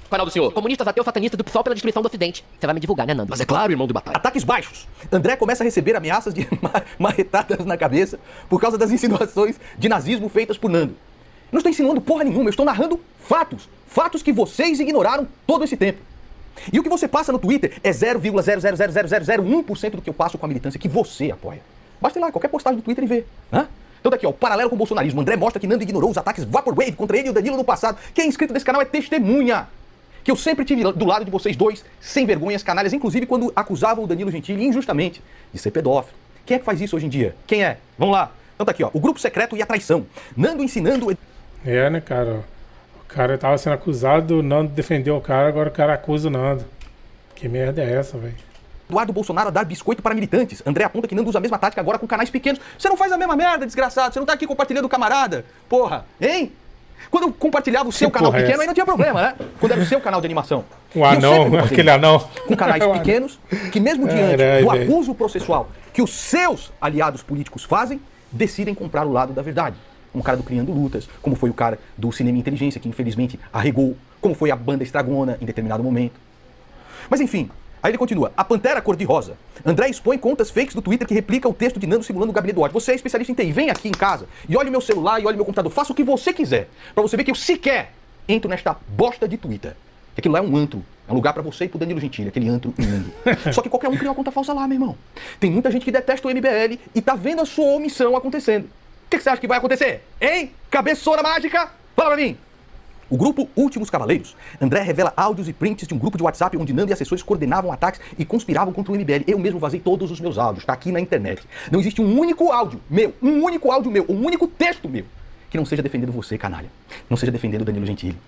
Canal do senhor. Comunistas, ateus, satanistas do PSOL pela destruição do Ocidente. Você vai me divulgar, né, Nando? Mas é claro, irmão do batalha. Ataques baixos. André começa a receber ameaças de marretadas na cabeça por causa das insinuações de nazismo feitas por Nando. Eu não estou insinuando porra nenhuma, eu estou narrando fatos. Fatos que vocês ignoraram todo esse tempo. E o que você passa no Twitter é 0,0000001% do que eu passo com a militância que você apoia. Basta ir lá, qualquer postagem do Twitter e ver. Então Então daqui, ó, o paralelo com o bolsonarismo. André mostra que Nando ignorou os ataques Vaporwave contra ele e o Danilo no passado. Quem é inscrito nesse canal é testemunha que eu sempre tive do lado de vocês dois, sem vergonhas, canalhas, inclusive quando acusavam o Danilo Gentili injustamente de ser pedófilo. Quem é que faz isso hoje em dia? Quem é? Vamos lá. Então tá aqui, ó, o grupo secreto e a traição. Nando ensinando... É, né, cara? O cara tava sendo acusado, o Nando defendeu o cara, agora o cara acusa o Nando. Que merda é essa, velho? Eduardo Bolsonaro a dar biscoito para militantes. André aponta que Nando usa a mesma tática agora com canais pequenos. Você não faz a mesma merda, desgraçado. Você não tá aqui compartilhando o camarada. Porra, hein? Quando eu compartilhava o seu canal pequeno, aí não tinha problema, né? Quando era o seu canal de animação. O anão, aquele anão. Com canais pequenos, que mesmo diante do abuso processual que os seus aliados políticos fazem, decidem comprar o lado da verdade. Como o cara do Criando Lutas, como foi o cara do Cinema Inteligência, que infelizmente arregou, como foi a banda Estragona em determinado momento. Mas enfim, aí ele continua. A Pantera Cor-de-Rosa. André expõe contas fakes do Twitter que replica o texto de Nando simulando o gabinete do ódio. Você é especialista em TI, vem aqui em casa e olha o meu celular e olha o meu computador. Faça o que você quiser, pra você ver que eu sequer entro nesta bosta de Twitter. Aquilo lá é um antro. É um lugar pra você e pro Danilo Gentili, aquele antro imundo. Só que qualquer um cria uma conta falsa lá, meu irmão. Tem muita gente que detesta o MBL e tá vendo a sua omissão acontecendo. O que você acha que vai acontecer? Hein? Cabeçona mágica? Fala pra mim! O grupo Últimos Cavaleiros. André revela áudios e prints de um grupo de WhatsApp onde Nando e assessores coordenavam ataques e conspiravam contra o MBL. Eu mesmo vazei todos os meus áudios, tá aqui na internet. Não existe um único áudio meu, um único texto meu que não seja defendendo você, canalha. Não seja defendendo o Danilo Gentili.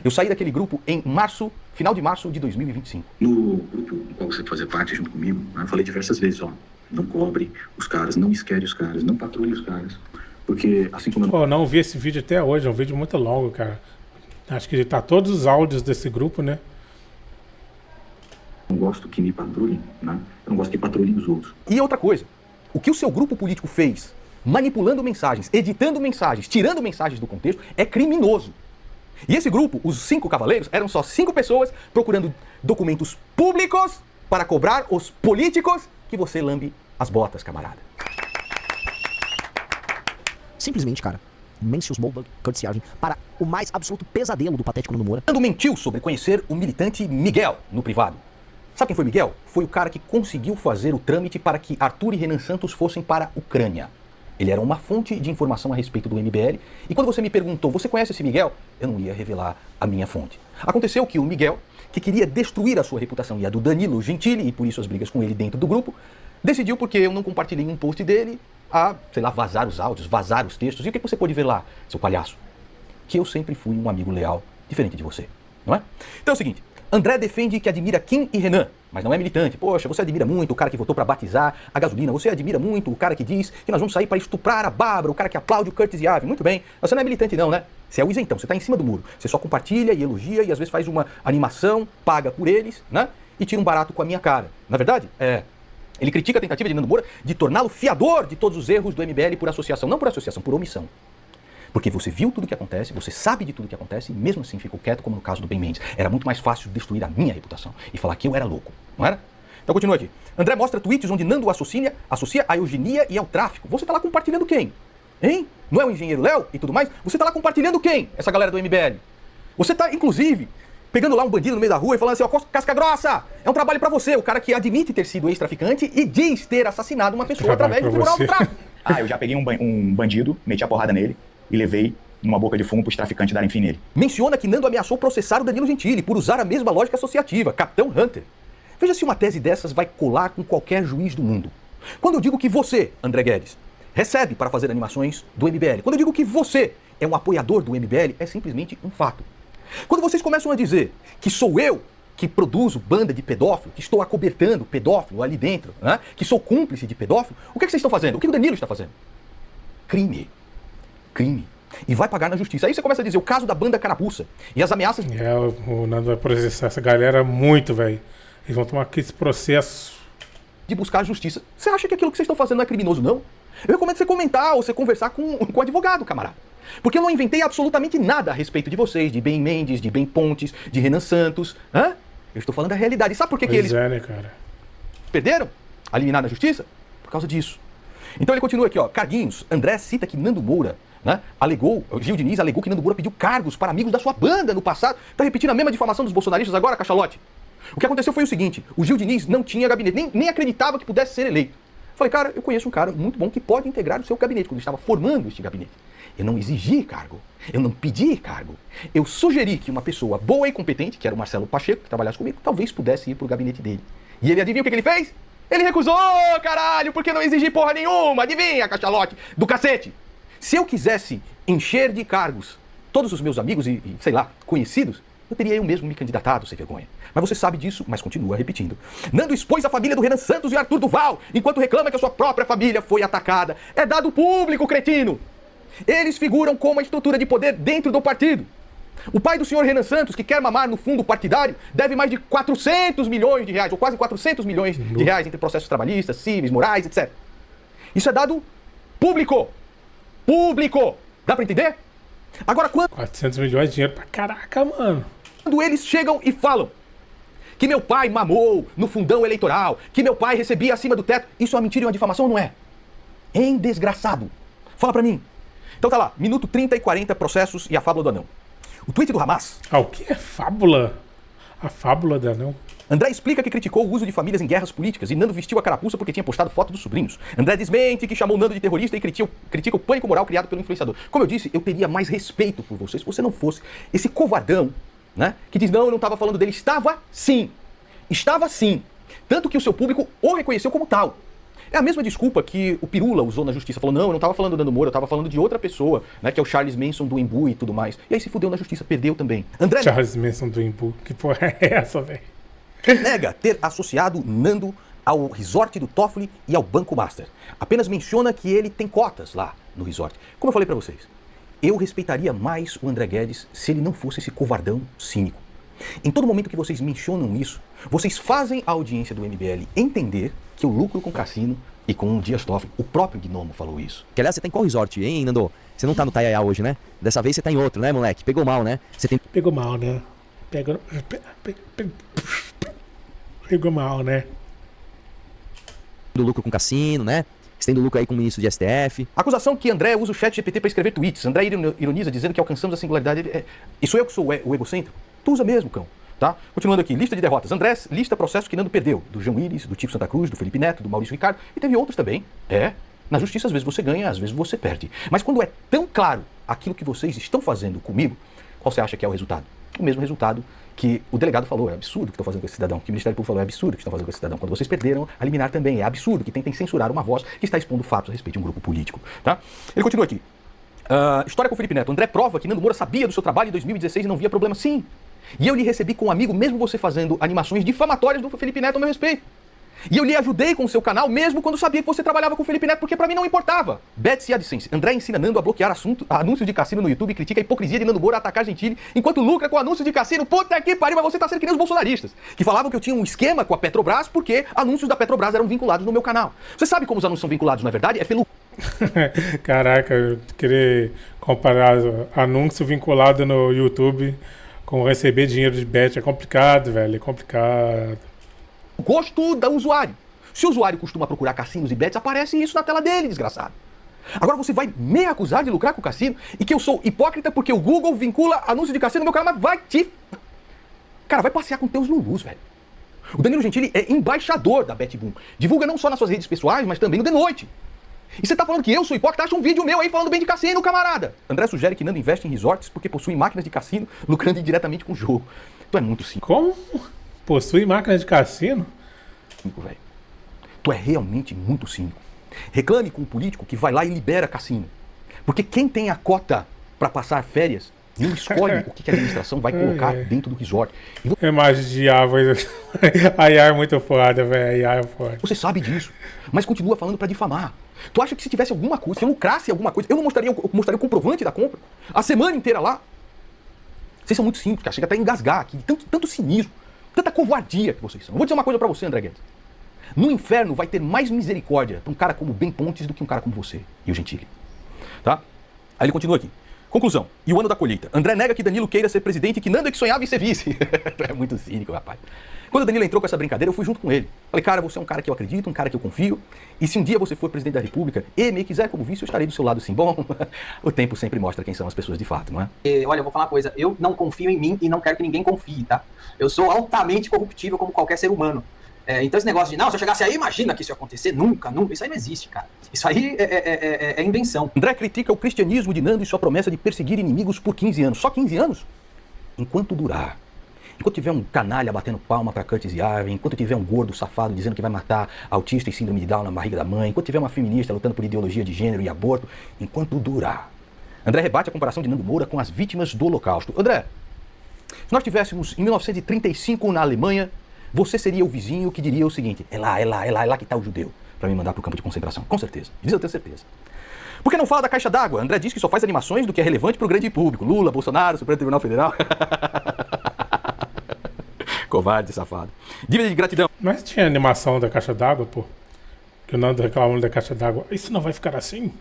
Eu saí daquele grupo em março, final de março de 2025. No grupo no qual você fazia parte junto comigo, eu falei diversas vezes, ó, não cobre os caras, não esquere os caras, não patrulhe os caras. Porque assim como... Pô, não vi esse vídeo até hoje, é um vídeo muito longo, cara. Acho que tá todos os áudios desse grupo, né? Eu não gosto que me patrulhem, né? Eu não gosto que patrulhem os outros. E outra coisa, o que o seu grupo político fez, manipulando mensagens, editando mensagens, tirando mensagens do contexto, é criminoso. E esse grupo, os 5 cavaleiros, eram só 5 pessoas procurando documentos públicos para cobrar os políticos que você lambe as botas, camarada. Simplesmente, cara, Mencius Moldbug, Curtis Yarvin, para o mais absoluto pesadelo do patético Nando Moura. Nando mentiu sobre conhecer o militante Miguel no privado. Sabe quem foi Miguel? Foi o cara que conseguiu fazer o trâmite para que Arthur e Renan Santos fossem para a Ucrânia. Ele era uma fonte de informação a respeito do MBL. E quando você me perguntou, você conhece esse Miguel? Eu não ia revelar a minha fonte. Aconteceu que o Miguel, que queria destruir a sua reputação e a do Danilo Gentili, e por isso as brigas com ele dentro do grupo, decidiu, porque eu não compartilhei um post dele, a, sei lá, vazar os áudios, vazar os textos. E o que você pôde ver lá, seu palhaço? Que eu sempre fui um amigo leal, diferente de você, não é? Então é o seguinte, André defende que admira Kim e Renan, mas não é militante. Poxa, você admira muito o cara que votou para batizar a gasolina, você admira muito o cara que diz que nós vamos sair para estuprar a Bárbara, o cara que aplaude o Curtis Yarvin. Muito bem, você não é militante não, né? Você é o isentão, você tá em cima do muro. Você só compartilha e elogia e às vezes faz uma animação, paga por eles, né? E tira um barato com a minha cara. Na verdade, ele critica a tentativa de Nando Moura de torná-lo fiador de todos os erros do MBL por associação. Não por associação, por omissão. Porque você viu tudo o que acontece, você sabe de tudo o que acontece e mesmo assim ficou quieto, como no caso do Ben Mendes. Era muito mais fácil destruir a minha reputação e falar que eu era louco, não era? Então continua aqui. André mostra tweets onde Nando associa a eugenia e ao tráfico. Você tá lá compartilhando quem? Hein? Não é o engenheiro Léo e tudo mais? Você tá lá compartilhando quem? Essa galera do MBL. Você tá, inclusive, pegando lá um bandido no meio da rua e falando assim, ó, casca grossa, é um trabalho pra você. O cara que admite ter sido ex-traficante e diz ter assassinado uma pessoa através do Tribunal do Tráfico. Eu já peguei um bandido, meti a porrada nele e levei numa boca de fumo pros traficantes darem fim nele. Menciona que Nando ameaçou processar o Danilo Gentili por usar a mesma lógica associativa, Capitão Hunter. Veja se uma tese dessas vai colar com qualquer juiz do mundo. Quando eu digo que você, André Guedes, recebe para fazer animações do MBL, quando eu digo que você é um apoiador do MBL, é simplesmente um fato. Quando vocês começam a dizer que sou eu que produzo banda de pedófilo, que estou acobertando pedófilo ali dentro, né? Que sou cúmplice de pedófilo, o que vocês estão fazendo? O que o Danilo está fazendo? Crime. Crime. E vai pagar na justiça. Aí você começa a dizer o caso da banda Carapuça e as ameaças... O Nando vai processar essa galera muito, velho. Eles vão tomar aqui esse processo de buscar a justiça. Você acha que aquilo que vocês estão fazendo não é criminoso, não? Eu recomendo você comentar ou você conversar com o advogado, camarada. Porque eu não inventei absolutamente nada a respeito de vocês, de Ben Mendes, de Ben Pontes, de Renan Santos. Hã? Eu estou falando da realidade. E sabe por que eles né, cara? Perderam a liminar na justiça? Por causa disso. Então ele continua aqui, ó. Carguinhos, André cita que Nando Moura, né, Gil Diniz alegou que Nando Moura pediu cargos para amigos da sua banda no passado. Tá repetindo a mesma difamação dos bolsonaristas agora, cachalote? O que aconteceu foi o seguinte, o Gil Diniz não tinha gabinete, nem acreditava que pudesse ser eleito. Falei, cara, eu conheço um cara muito bom que pode integrar o seu gabinete, quando eu estava formando este gabinete. Eu não exigi cargo, eu não pedi cargo. Eu sugeri que uma pessoa boa e competente, que era o Marcelo Pacheco, que trabalhasse comigo, talvez pudesse ir pro gabinete dele. E ele, adivinha o que ele fez? Ele recusou, caralho, porque não exigi porra nenhuma, adivinha, cachalote do cacete. Se eu quisesse encher de cargos todos os meus amigos e sei lá, conhecidos, eu teria eu mesmo me candidatado, sem vergonha. Mas você sabe disso, mas continua repetindo. Nando expôs a família do Renan Santos e Arthur Duval, enquanto reclama que a sua própria família foi atacada. É dado público, cretino. Eles figuram como a estrutura de poder dentro do partido. O pai do senhor Renan Santos, que quer mamar no fundo partidário, deve mais de 400 milhões de reais, ou quase 400 milhões de reais entre processos trabalhistas, civis, morais, etc. Isso é dado público. Público. Dá pra entender? Agora, quando... 400 milhões de dinheiro pra caraca, mano. Quando eles chegam e falam que meu pai mamou no fundão eleitoral, que meu pai recebia acima do teto, isso é uma mentira e uma difamação, não é? Hein, desgraçado? Fala pra mim. Então tá lá, minuto 30 e 40, processos e a fábula do anão. O tweet do Hamas. Ah, o que é fábula? A fábula do anão? André explica que criticou o uso de famílias em guerras políticas e Nando vestiu a carapuça porque tinha postado foto dos sobrinhos. André desmente que chamou Nando de terrorista e critica o pânico moral criado pelo influenciador. Como eu disse, eu teria mais respeito por você se você não fosse esse covardão, né? Que diz, não, eu não estava falando dele. Estava sim. Estava sim. Tanto que o seu público o reconheceu como tal. É a mesma desculpa que o Pirula usou na justiça. Falou, não, eu não estava falando do Nando Moura, eu estava falando de outra pessoa, né? Que é o Charles Manson do Embu e tudo mais. E aí se fudeu na justiça, perdeu também. André... Charles Manson do Embu, que porra é essa, velho? Nega ter associado Nando ao resort do Toffoli e ao Banco Master. Apenas menciona que ele tem cotas lá no resort. Como eu falei pra vocês, eu respeitaria mais o André Guedes se ele não fosse esse covardão cínico. Em todo momento que vocês mencionam isso, vocês fazem a audiência do MBL entender que eu lucro com cassino e com o Dias Toffoli. O próprio Gnomo falou isso. Que aliás, você tá em qual resort, hein, Nando? Você não tá no Taiaiá hoje, né? Dessa vez você tá em outro, né, moleque? Pegou mal, né? Você tem... Pegou mal, né? Pegou mal, né? Do lucro com cassino, né? Você tem do lucro aí com o ministro de STF. Acusação que André usa o chat GPT para escrever tweets. André ironiza dizendo que alcançamos a singularidade. E sou eu que sou o egocêntrico? Tu usa mesmo, cão. Tá? Continuando aqui, lista de derrotas. André lista processos que Nando perdeu. Do João Iris, do Tipo Santa Cruz, do Felipe Neto, do Maurício Ricardo. E teve outros também. Na justiça às vezes você ganha, às vezes você perde. Mas quando é tão claro aquilo que vocês estão fazendo comigo, qual você acha que é o resultado? O mesmo resultado que o delegado falou, é absurdo o que estão fazendo com esse cidadão, que o Ministério Público falou, é absurdo o que estão fazendo com esse cidadão. Quando vocês perderam a liminar também, é absurdo que tentem censurar uma voz que está expondo fatos a respeito de um grupo político. Tá? Ele continua aqui. História com o Felipe Neto. André prova que Nando Moura sabia do seu trabalho em 2016 e não via problema. Sim. E eu lhe recebi com um amigo, mesmo você fazendo animações difamatórias do Felipe Neto a meu respeito. E eu lhe ajudei com o seu canal, mesmo quando sabia que você trabalhava com o Felipe Neto, porque pra mim não importava. Betsy AdSense. André ensina Nando a bloquear anúncios de cassino no YouTube e critica a hipocrisia de Nando Moura a atacar Gentili, enquanto lucra com anúncios de cassino. Puta que pariu, mas você tá sendo que nem os bolsonaristas, que falavam que eu tinha um esquema com a Petrobras porque anúncios da Petrobras eram vinculados no meu canal. Você sabe como os anúncios são vinculados, na verdade? É pelo... Caraca, querer comparar anúncio vinculado no YouTube com receber dinheiro de bet é complicado, velho, é complicado. Gosto do usuário. Se o usuário costuma procurar cassinos e bets, aparece isso na tela dele, desgraçado. Agora você vai me acusar de lucrar com o cassino e que eu sou hipócrita porque o Google vincula anúncio de cassino no meu canal, mas vai te... Cara, vai passear com teus lulus, velho. O Danilo Gentili é embaixador da BetBoom. Divulga não só nas suas redes pessoais, mas também no The Noite. E você tá falando que eu sou hipócrita? Acha um vídeo meu aí falando bem de cassino, camarada. André sugere que Nando investe em resorts porque possui máquinas de cassino, lucrando indiretamente com o jogo. Tu é muito cínico. Como? Possui máquina de cassino? Cínico, velho. Tu é realmente muito cínico. Reclame com um político que vai lá e libera cassino. Porque quem tem a cota pra passar férias não escolhe o que a administração vai colocar dentro do resort. É imagem de IA, a IA é muito foda, velho. A IA é foda. Você sabe disso, mas continua falando pra difamar. Tu acha que se tivesse alguma coisa, se eu lucrasse alguma coisa, eu não mostraria o comprovante da compra? A semana inteira lá? Vocês são muito cínicos, cara. Chega até a engasgar aqui. Tanto cinismo, tanta covardia que vocês são. Eu vou dizer uma coisa pra você, André Guedes. No inferno vai ter mais misericórdia pra um cara como Ben Pontes do que um cara como você e o Gentili. Tá? Aí ele continua aqui. Conclusão. E o ano da colheita. André nega que Danilo queira ser presidente e que Nando é que sonhava em ser vice. É muito cínico, rapaz. Quando o Danilo entrou com essa brincadeira, eu fui junto com ele. Falei, cara, você é um cara que eu acredito, um cara que eu confio. E se um dia você for presidente da República e me quiser como vice, eu estarei do seu lado sim. Bom, o tempo sempre mostra quem são as pessoas de fato, não é? Olha, eu vou falar uma coisa. Eu não confio em mim e não quero que ninguém confie, tá? Eu sou altamente corruptível como qualquer ser humano. Então esse negócio de, não, se eu chegasse aí, imagina que isso ia acontecer. Nunca, isso aí não existe, cara. Isso aí é invenção. André critica o cristianismo de Nando e sua promessa de perseguir inimigos por 15 anos. Só 15 anos? Enquanto durar. Enquanto tiver um canalha batendo palma pra Curtis Yarvin, enquanto tiver um gordo safado dizendo que vai matar autista e síndrome de Down na barriga da mãe, enquanto tiver uma feminista lutando por ideologia de gênero e aborto, enquanto durar. André rebate a comparação de Nando Moura com as vítimas do Holocausto. André, se nós estivéssemos em 1935 na Alemanha, você seria o vizinho que diria o seguinte: é lá que tá o judeu, pra me mandar pro campo de concentração. Com certeza. Diz, eu tenho certeza. Por que não fala da caixa d'água? André diz que só faz animações do que é relevante pro grande público. Lula, Bolsonaro, Supremo Tribunal Federal. Covarde, safado. Dívida de gratidão. Mas tinha animação da caixa d'água, pô. Que o Nando reclamando da caixa d'água. Isso não vai ficar assim?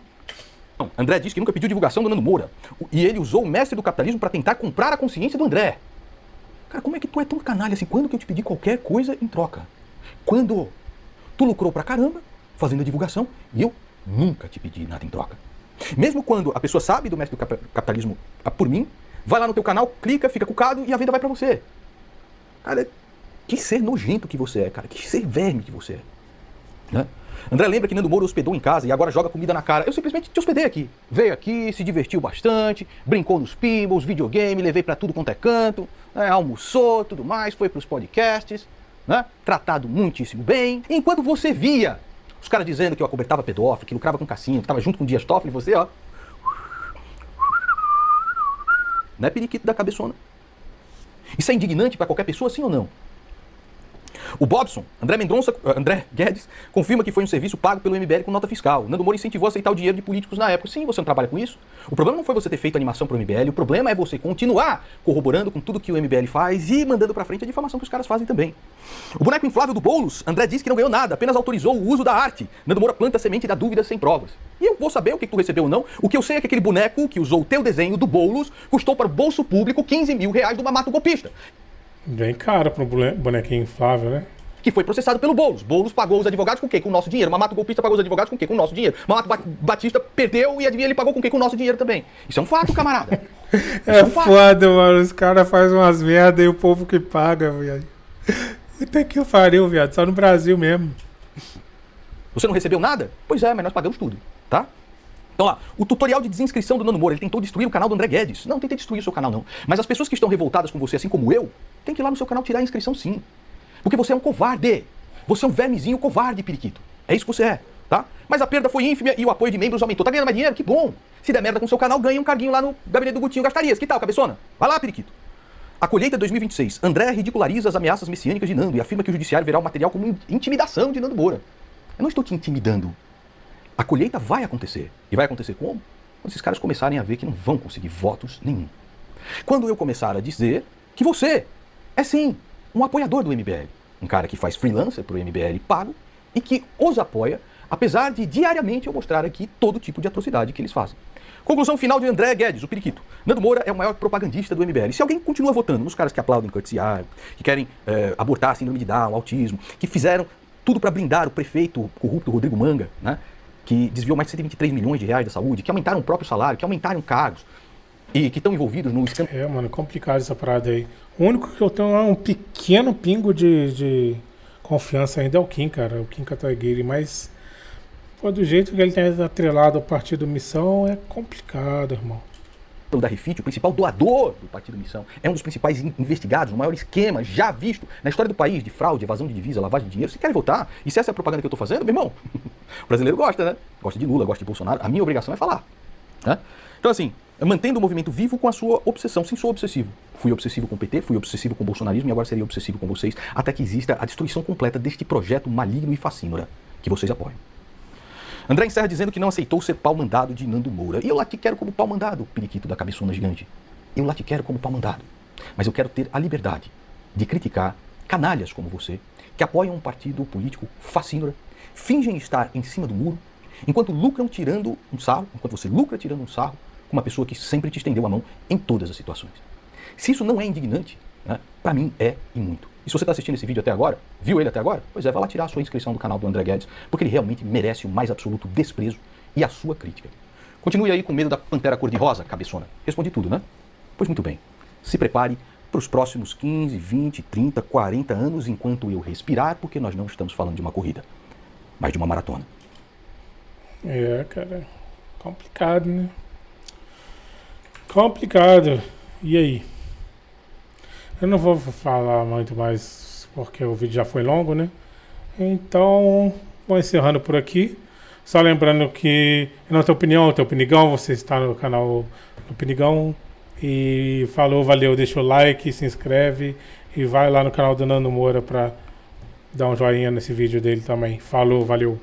André disse que nunca pediu divulgação do Nando Moura. E ele usou o mestre do capitalismo para tentar comprar a consciência do André. Cara, como é que tu é tão canalha assim? Quando que eu te pedi qualquer coisa em troca? Quando tu lucrou pra caramba fazendo a divulgação e eu nunca te pedi nada em troca. Mesmo quando a pessoa sabe do mestre do capitalismo por mim, vai lá no teu canal, clica, fica cucado e a venda vai pra você. Cara, que ser nojento que você é, cara. Que ser verme que você é. Né? André lembra que Nando Moura hospedou em casa e agora joga comida na cara. Eu simplesmente te hospedei aqui. Veio aqui, se divertiu bastante, brincou nos pinballs, videogame, levei pra tudo quanto é canto, né? Almoçou, tudo mais, foi pros podcasts, né? Tratado muitíssimo bem. Enquanto você via os caras dizendo que eu acobertava pedófilo, que lucrava com cassino, que tava junto com o Dias Toffoli, você, ó. Não é periquito da cabeçona. Isso é indignante pra qualquer pessoa, sim ou não? O Bobson, André Guedes, confirma que foi um serviço pago pelo MBL com nota fiscal. Nando Moura incentivou a aceitar o dinheiro de políticos na época. Sim, você não trabalha com isso. O problema não foi você ter feito animação pro MBL, o problema é você continuar corroborando com tudo que o MBL faz e mandando pra frente a difamação que os caras fazem também. O boneco inflável do Boulos, André disse que não ganhou nada, apenas autorizou o uso da arte. Nando Moura planta a semente da dúvida sem provas. E eu vou saber o que tu recebeu ou não. O que eu sei é que aquele boneco que usou o teu desenho do Boulos custou para o bolso público 15 mil reais do mamato golpista. Bem caro para um bonequinho inflável, né? Que foi processado pelo Boulos. Boulos pagou os advogados com o quê? Com o nosso dinheiro. Mamato golpista pagou os advogados com o quê? Com o nosso dinheiro. Mamato Batista perdeu e adivinha, ele pagou com o quê? Com o nosso dinheiro também. Isso é um fato, camarada. É foda, mano. Os caras fazem umas merda e o povo que paga, viado. Puta que pariu, viado. Só no Brasil mesmo. Você não recebeu nada? Pois é, mas nós pagamos tudo, tá? Então lá, o tutorial de desinscrição do Nando Moura, ele tentou destruir o canal do André Guedes. Não, tentei destruir o seu canal não. Mas as pessoas que estão revoltadas com você, assim como eu, tem que ir lá no seu canal tirar a inscrição sim. Porque você é um covarde. Você é um vermezinho covarde, periquito. É isso que você é, tá? Mas a perda foi ínfima e o apoio de membros aumentou. Tá ganhando mais dinheiro? Que bom. Se der merda com o seu canal, ganha um carguinho lá no gabinete do Gutinho Gastarias. Que tal, cabeçona? Vai lá, periquito. A colheita 2026. André ridiculariza as ameaças messiânicas de Nando e afirma que o judiciário verá o material como intimidação de Nando Moura. Eu não estou te intimidando. A colheita vai acontecer. E vai acontecer como? Quando esses caras começarem a ver que não vão conseguir votos nenhum. Quando eu começar a dizer que você é sim um apoiador do MBL. Um cara que faz freelancer pro MBL pago e que os apoia, apesar de diariamente eu mostrar aqui todo tipo de atrocidade que eles fazem. Conclusão final de André Guedes, o periquito. Nando Moura é o maior propagandista do MBL. Se alguém continua votando nos caras que aplaudem Curtis Yarvin, que querem abortar a síndrome de Down, autismo, que fizeram tudo para blindar o prefeito corrupto Rodrigo Manga, né? Que desviou mais de 123 milhões de reais da saúde, que aumentaram o próprio salário, que aumentaram cargos e que estão envolvidos no escândalo. É, mano, complicado essa parada aí. O único que eu tenho um pequeno pingo de confiança ainda é o Kim, cara, o Kim Kataguiri, mas pô, do jeito que ele tem atrelado ao Partido Missão é complicado, irmão. Da Refit, o principal doador do Partido Missão, é um dos principais investigados, o maior esquema já visto na história do país de fraude, evasão de divisa, lavagem de dinheiro. Se querem votar, e se essa é a propaganda que eu tô fazendo, meu irmão, o brasileiro gosta, né? Gosta de Lula, gosta de Bolsonaro, a minha obrigação é falar, né? Então assim, mantendo o movimento vivo com a sua obsessão. Sim, sou obsessivo. Fui obsessivo com o PT, fui obsessivo com o bolsonarismo e agora serei obsessivo com vocês, até que exista a destruição completa deste projeto maligno e fascínora que vocês apoiam. André encerra dizendo que não aceitou ser pau-mandado de Nando Moura. E eu lá te quero como pau-mandado, periquito da cabeçona gigante. Eu lá te quero como pau-mandado. Mas eu quero ter a liberdade de criticar canalhas como você, que apoiam um partido político fascínora, fingem estar em cima do muro, enquanto lucram tirando um sarro, enquanto você lucra tirando um sarro, com uma pessoa que sempre te estendeu a mão em todas as situações. Se isso não é indignante, né, pra mim é e muito. E se você está assistindo esse vídeo até agora, viu ele até agora, pois é, vai lá tirar a sua inscrição do canal do André Guedes, porque ele realmente merece o mais absoluto desprezo e a sua crítica. Continue aí com medo da pantera cor-de-rosa, cabeçona. Respondi tudo, né? Pois muito bem. Se prepare para os próximos 15, 20, 30, 40 anos enquanto eu respirar, porque nós não estamos falando de uma corrida, mas de uma maratona. É, cara, complicado, né? Complicado. E aí? Eu não vou falar muito mais, porque o vídeo já foi longo, né? Então, vou encerrando por aqui. Só lembrando que eu não tenho opinião, eu tenho Opinigão, você está no canal Opinigão. E falou, valeu, deixa o like, se inscreve e vai lá no canal do Nando Moura pra dar um joinha nesse vídeo dele também. Falou, valeu.